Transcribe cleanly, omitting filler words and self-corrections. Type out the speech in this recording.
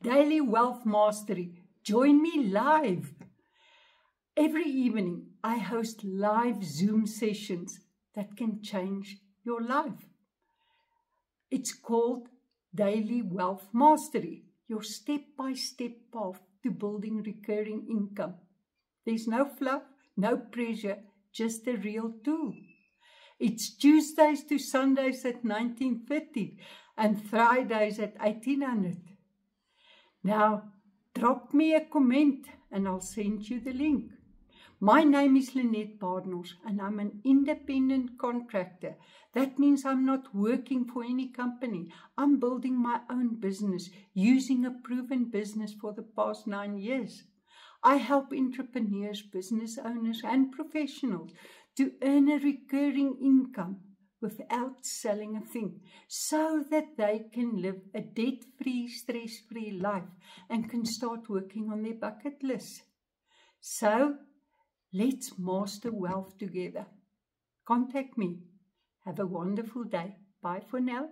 Daily Wealth Mastery. Join me live. Every evening, I host live Zoom sessions that can change your life. It's called Daily Wealth Mastery, your step-by-step path to building recurring income. There's no fluff, no pressure, just a real tool. It's Tuesdays to Sundays at 19:30 and Fridays at 1800. Now, drop me a comment and I'll send you the link. My name is Lynette Badenhorst and I'm an independent contractor. That means I'm not working for any company. I'm building my own business using a proven business for the past 9 years. I help entrepreneurs, business owners and professionals to earn a recurring income without selling a thing, so that they can live a debt-free, stress-free life and can start working on their bucket list. So, let's master wealth together. Contact me. Have a wonderful day. Bye for now.